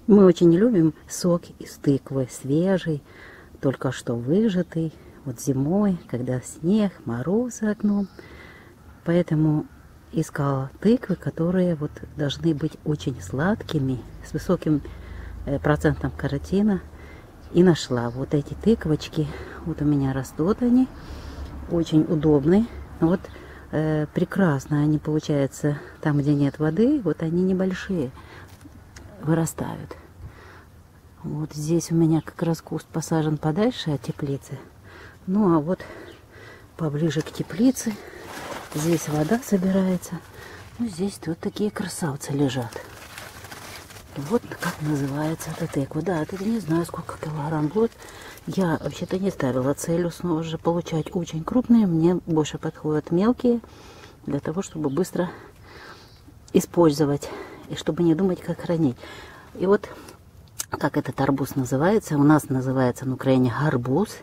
Мы очень любим сок из тыквы, свежий, только что выжатый, вот зимой, когда снег, мороз за окном. Поэтому искала тыквы, которые вот должны быть очень сладкими, с высоким процентом каротина. И нашла вот эти тыквочки. Вот у меня растут они, очень удобные. Вот прекрасно они получаются там, где нет воды. Вот они небольшие вырастают. Вот здесь у меня как раз куст посажен подальше от теплицы. Ну а вот поближе к теплице здесь вода собирается. Ну здесь вот такие красавцы лежат. Вот как называется эта тыква. Да, это не знаю, сколько килограмм будет. Я вообще-то не ставила целью снова же получать очень крупные. Мне больше подходят мелкие, для того, чтобы быстро использовать. И чтобы не думать, как хранить. И вот, как этот арбуз называется. У нас называется на Украине гарбуз.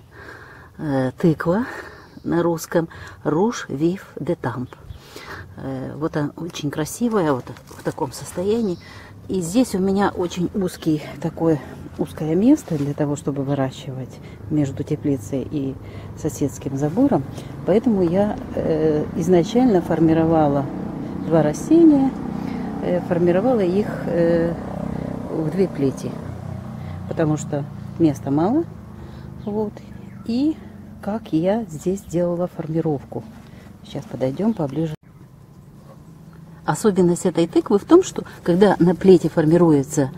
Тыква на русском. Руж вив де тамп. Вот она очень красивая, вот в таком состоянии. И здесь у меня очень узкое место для того, чтобы выращивать между теплицей и соседским забором. Поэтому я изначально формировала два растения, формировала их в две плети, потому что места мало. Вот. И как я здесь делала формировку. Сейчас подойдем поближе. Особенность этой тыквы в том, что когда на плете формируется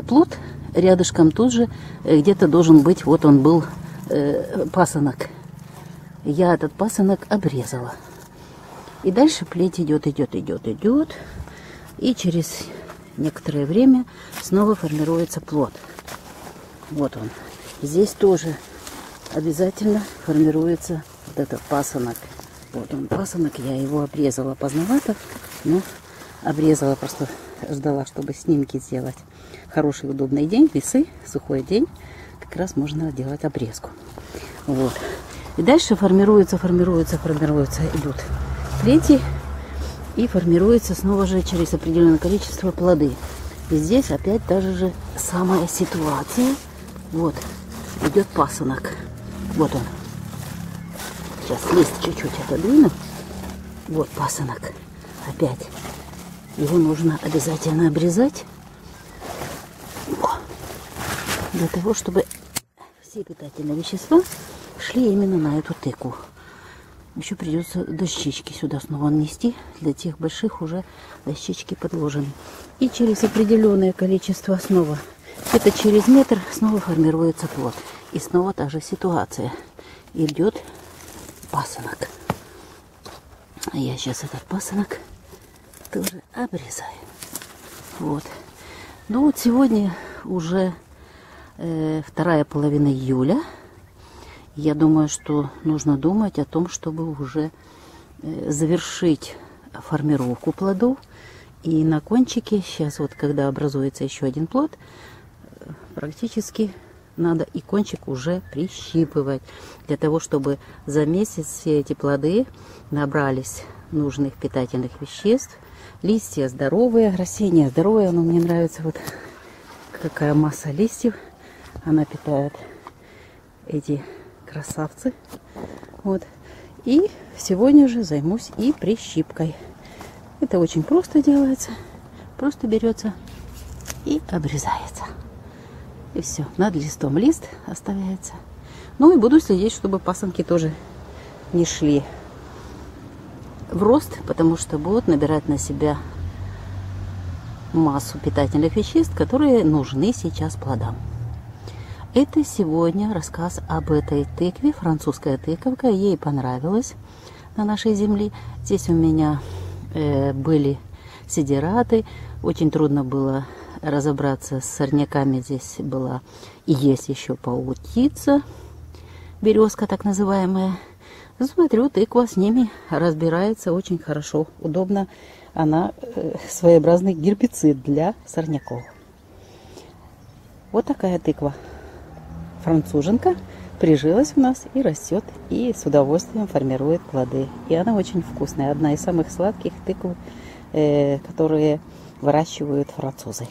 плод, рядышком тут же где-то должен быть, вот он был, пасынок. Я этот пасынок обрезала. И дальше плеть идет. И через некоторое время снова формируется плод. Вот он. Здесь тоже обязательно формируется вот этот пасынок. Вот он, пасынок, я его обрезала поздновато, но обрезала, просто ждала, чтобы снимки сделать. Хороший, удобный день, весы, сухой день, как раз можно делать обрезку. Вот. И дальше формируются, идут плети, и формируется снова же через определенное количество плоды. И здесь опять та же самая ситуация. Вот, идет пасынок. Вот он. Сейчас лист чуть-чуть отодвину. Вот пасынок. Опять. Его нужно обязательно обрезать. Для того, чтобы все питательные вещества шли именно на эту тыкву. Еще придется дощечки сюда снова нанести. Для тех больших уже дощечки подложены. И через определенное количество снова, где-то через метр, снова формируется плод. И снова та же ситуация. Идет пасынок. А я сейчас этот пасынок тоже обрезаю. Вот. Ну вот сегодня уже вторая половина июля. Я думаю, что нужно думать о том, чтобы уже завершить формировку плодов. И на кончике, сейчас вот когда образуется еще один плод, практически надо и кончик уже прищипывать, для того, чтобы за месяц все эти плоды набрались нужных питательных веществ. Листья здоровые, растения здоровые. Но мне нравится вот какая масса листьев. Она питает эти красавцы. Вот. И сегодня же займусь и прищипкой. Это очень просто делается. Просто берется и обрезается. И все. Над листом лист оставляется. Ну и буду следить, чтобы пасынки тоже не шли в рост, потому что будут набирать на себя массу питательных веществ, которые нужны сейчас плодам. Это сегодня рассказ об этой тыкве, французская тыковка. Ей понравилось на нашей земле. Здесь у меня были сидираты. Очень трудно было разобраться с сорняками. Здесь была и есть еще паутица, березка так называемая. Смотрю, тыква с ними разбирается очень хорошо, удобно. Она своеобразный гербицид для сорняков. Вот такая тыква. Француженка прижилась у нас и растет, и с удовольствием формирует плоды. И она очень вкусная. Одна из самых сладких тыкв, которые выращивают французы.